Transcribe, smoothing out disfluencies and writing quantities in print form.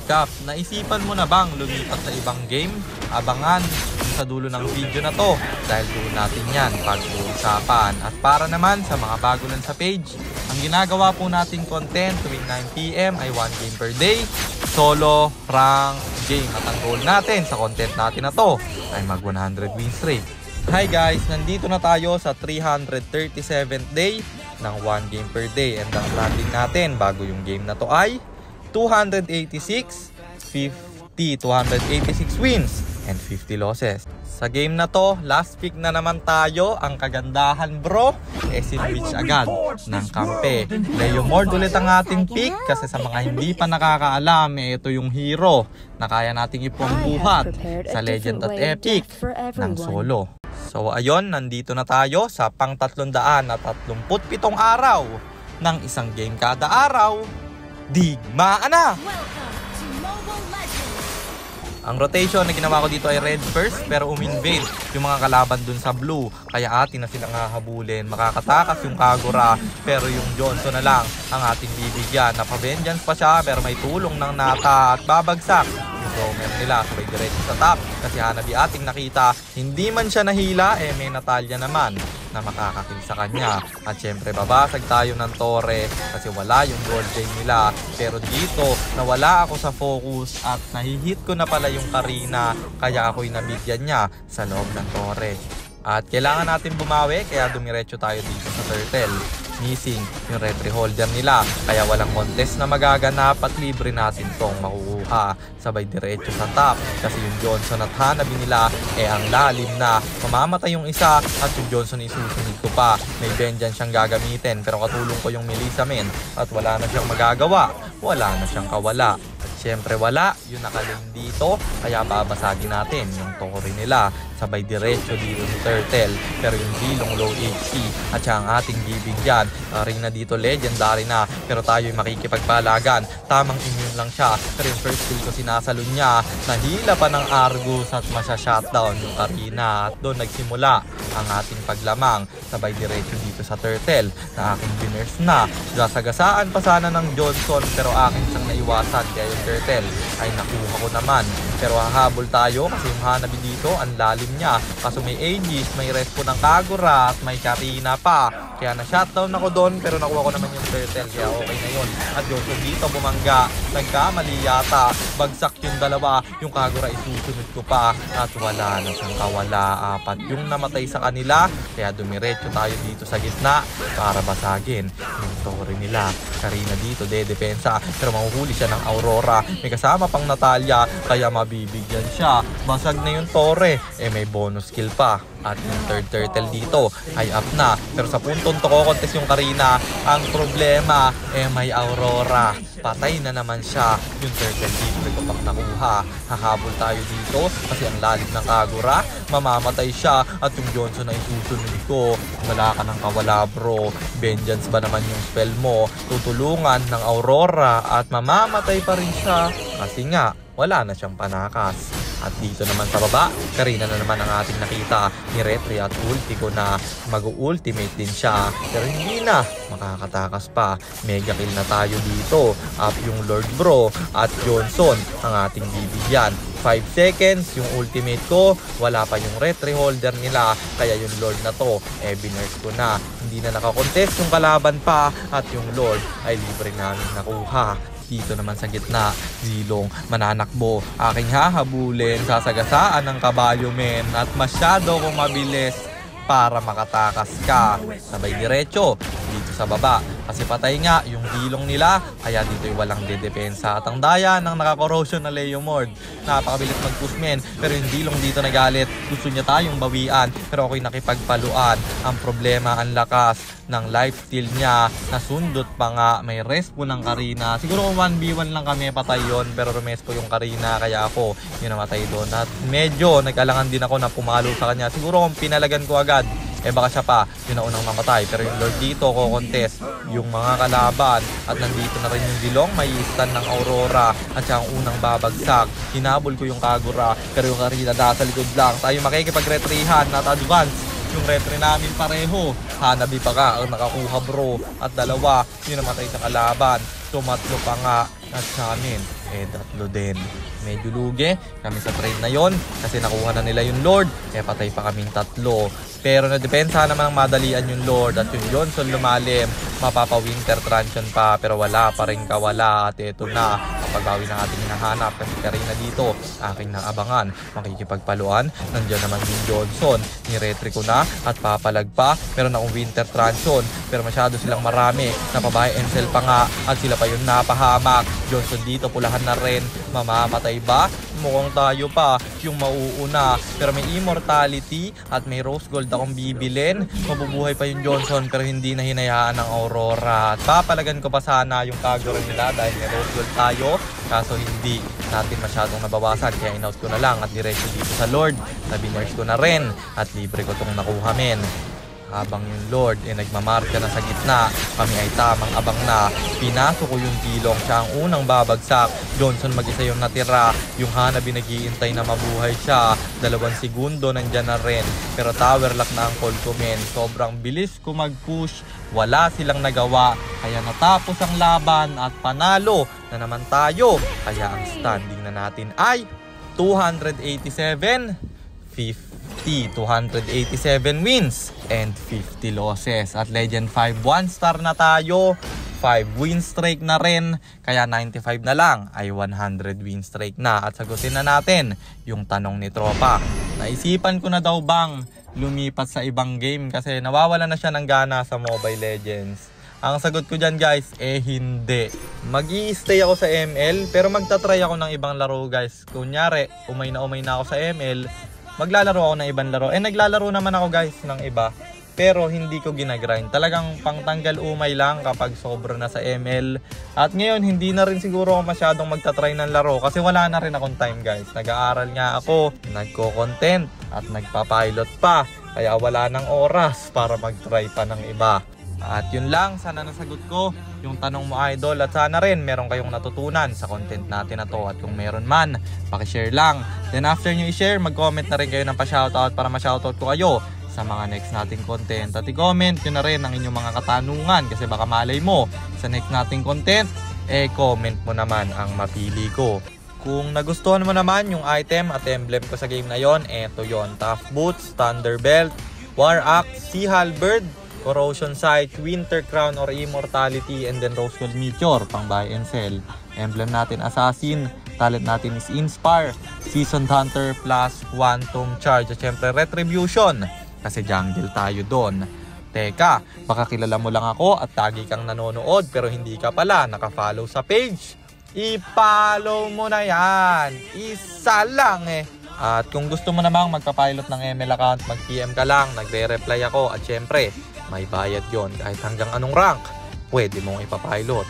Cap, naisipan mo na bang lumipat sa ibang game? Abangan sa dulo ng video na to dahil doon natin yan pag-uusapan. At para naman sa mga bago lang sa page, ang ginagawa po nating content tuwing 9 PM ay 1 game per day, solo, rank, game. At ang goal natin sa content natin na to ay mag 100 win streak. Hi guys, nandito na tayo sa 337th day ng 1 game per day. And ang plan din natin bago yung game na to ay 286, 50, 286 wins and 50 losses. Sa game na to, last pick na naman tayo. Ang kagandahan bro, SMWitch agad ng kampe. Leomord ulit ang ating pick kasi sa mga hindi pa nakakaalam, ito yung hero na kaya nating ipambuhat sa Legend at Epic ng solo. So ayun, nandito na tayo sa pang 337 araw ng isang game kada araw. Digmaan na! Ang rotation na ginawa ko dito ay red first pero uminvade yung mga kalaban dun sa blue. Kaya atin na silang hahabulin. Makakatakas yung Kagura pero yung Johnson na lang ang ating bibigyan. Napa-vengeance pa siya pero may tulong ng Nata at babagsak yung roamer nila. Sabay diretso sa top kasi Hanabi ating nakita. Hindi man siya nahila, may Natalia naman na makakakill sa kanya. At syempre babasag tayo ng Torre kasi wala yung gold chain nila. Pero dito nawala ako sa focus at nahihit ko na pala yung Karina kaya ako'y nabigyan niya sa loob ng Torre. At kailangan natin bumawi kaya dumiretso tayo dito sa Turtle. Missing yung retry holder nila kaya walang contest na magaganap at libre natin tong makukuha. Sabay diretso sa top kasi yung Johnson at Hanabi nila ang lalim na. Mamamatay yung isa at yung Johnson isusunod ko pa. May vengeance siyang gagamitin pero katulong ko yung Melissa men at wala na siyang magagawa. Wala na siyang kawala. Siyempre wala yung nakalink dito kaya babasagin natin yung Torre nila. Sabay diretso dito sa Turtle pero yung Zilong low HP at siya ang ating bibigyan. Arena dito legendary na pero tayo'y makikipagpalagan. Tamang immune lang siya pero yung first kill ko sinasalon niya. Nahila pa ng Argus at masya-shutdown yung Arena at doon nagsimula ang ating paglamang. Sabay diretso dito sa Turtle na aking binurse na. Gasagasaan pa sana ng Johnson pero akin siyang naiwasan kaya yung Turtle ay nakuha ko naman. Pero hahabol tayo kasi yung Hanabi dito ang lalim niya. Kaso may Aegis, may respo ng Kagura at may Karina pa. Kaya na-shutdown ako doon pero nakuha ko naman yung Turtle kaya okay na yun. At Johnson dito bumangga. Nagkamali yata. Bagsak yung dalawa. Yung Kagura isusunod ko pa at wala na siyang kawala. Apat yung namatay sa kanila. Kaya dumiretso tayo dito sa gitna para basagin yung Torre nila. Karina dito dedepensa pero mahuhuli siya ng Aurora. May kasama pang Natalia kaya mabibigyan siya. Basag na yung Torre. May bonus skill pa. At yung third turtle dito ay up na. Pero sa puntong to contest yung Karina. Ang problema may Aurora. Patay na naman siya. Yung turtle dito ko pang nakuha. Hahabol tayo dito kasi ang lalim ng Kagura. Mamamatay siya at yung Johnson ay susunod ko. Wala ka ng kawala bro. Vengeance ba naman yung spell mo? Tutulungan ng Aurora at mamamatay pa rin siya kasi nga wala na siyang panakas. At dito naman sa baba, Karina na naman ang ating nakita ni Retry at ulti ko na mag-ultimate din siya. Pero hindi na, makakatakas pa. Mega kill na tayo dito. Up yung Lord bro at Johnson ang ating bibigyan. 5 seconds yung ultimate ko, wala pa yung retry holder nila. Kaya yung Lord na to, binurse ko na. Hindi na nakakontest yung kalaban pa at yung Lord ay libre namin nakuha. Dito naman sa gitna, Zilong mananakbo. Aking hahabulin, sasagasaan ng kabayo men at masyado kong mabilis para makatakas ka. Sabay diretso dito sa baba kasi patay nga yung Zilong nila kaya dito'y walang dedepensa. At ang daya ng nakakorrosion na Leomord, napakabilis mag-push men pero yung Zilong dito nagalit. Gusto niya tayong bawian pero ako'y nakipagpaluan. Ang problema ang lakas ng lifesteal niya. Nasundot pa nga. May respo ng Karina. Siguro kung 1v1 lang kami patay yon pero rumespo yung Karina kaya ako yung namatay doon. At medyo nag-alangan din ako na pumalo sa kanya. Siguro kung pinalagan ko agad baka siya pa yung naunang mamatay. Pero yung Lord dito ko-contest yung mga kalaban at nandito na rin yung Zilong. May stun ng Aurora at siya ang unang babagsak. Hinabol ko yung Kagura pero yung Karina nasa likod lang. Tayo makikipag-retrihan at advance yung retry namin pareho. Hanabi pa ka ang nakakuha bro at dalawa yung namatay sa kalaban. Tumatlo pa nga at sa amin tatlo din. Medyo lugi kami sa trade na yon kasi nakuha na nila yung Lord, patay pa kaming tatlo. Pero nadepensa naman ang madalian yung Lord at yung Johnson lumalim, mapapa-winter truncheon pa pero wala pa rin kawala. At ito na, kapagawi ng ating hinahanap kasi Karina dito, aking naabangan, makikipagpaluan. Nandiyan naman yung Johnson, niretry ko na at papalag pa. Meron akong winter truncheon pero masyado silang marami, napabahay Encel pa nga at sila pa yung napahamak. Johnson dito, pulahan na rin, mamamatay ba? Mukhang tayo pa yung mauuna pero may immortality at may rose gold akong bibilin. Mabubuhay pa yung Johnson pero hindi na hinayaan ng Aurora at papalagan ko pa sana yung Kagura nila dahil may rose gold tayo, kaso hindi natin masyadong nabawasan kaya in-out ko na lang at diretso dito sa Lord. Nabiners ko na rin at libre ko tong nakuha men. Habang yung Lord nagmamarka na sa gitna, kami ay tamang abang na. Pinasok ko yung Kilong, siya ang unang babagsak. Johnson mag-isa yung natira. Yung Hanabi nag-iintay na mabuhay siya. 2 segundo nandyan na rin. Pero tower lock na ang call ko men. Sobrang bilis ko mag-push. Wala silang nagawa. Kaya natapos ang laban at panalo na naman tayo. Kaya ang standing na natin ay 287, 287 wins and 50 losses. At Legend 5 1 star na tayo, 5 win streak na rin, kaya 95 na lang ay 100 win streak na. At sagutin na natin yung tanong ni Tropa. Naisipan ko na daw bang lumipat sa ibang game kasi nawawala na siya ng gana sa Mobile Legends? Ang sagot ko dyan guys, hindi. Mag-i-stay ako sa ML pero magta-try ako ng ibang laro guys. Kunyari, umay na ako sa ML, maglalaro ako ng ibang laro. Naglalaro naman ako guys ng iba. Pero hindi ko ginagrind. Talagang pangtanggal umay lang kapag sobra na sa ML. At ngayon hindi na rin siguro ako masyadong magta-try ng laro. Kasi wala na rin akong time guys. Nag-aaral nga ako. Nagko-content. At nagpa-pilot pa. Kaya wala nang oras para mag-try pa ng iba. At yun lang, sana nasagot ko yung tanong mo idol at sana rin meron kayong natutunan sa content natin na to. At kung meron man, pakishare lang. Then after nyo i-share, mag-comment na rin kayo ng pa-shoutout para ma-shoutout ko kayo sa mga next nating content. At i-comment nyo na rin ang inyong mga katanungan kasi baka malay mo sa next nating content, comment mo naman ang mapili ko. Kung nagustuhan mo naman yung item at emblem ko sa game na yon, eto yon: Tough Boots, Thunder Belt, War Axe, Sea Halberd, Corrosion Sight, Winter Crown or Immortality, and then Rose Gold Meteor, pang buy and sell. Emblem natin Assassin, talent natin is Inspire, Seasoned Hunter plus Quantum Charge. At syempre Retribution, kasi jungle tayo doon. Teka, baka kilala mo lang ako at tagi kang nanonood pero hindi ka pala nakafollow sa page. I-follow mo na yan. Isa lang At kung gusto mo namang magpa-pilot ng ML account, mag-PM ka lang, nagre-reply ako. At syempre, may bayad yon kahit hanggang anong rank, pwede mong ipapilot.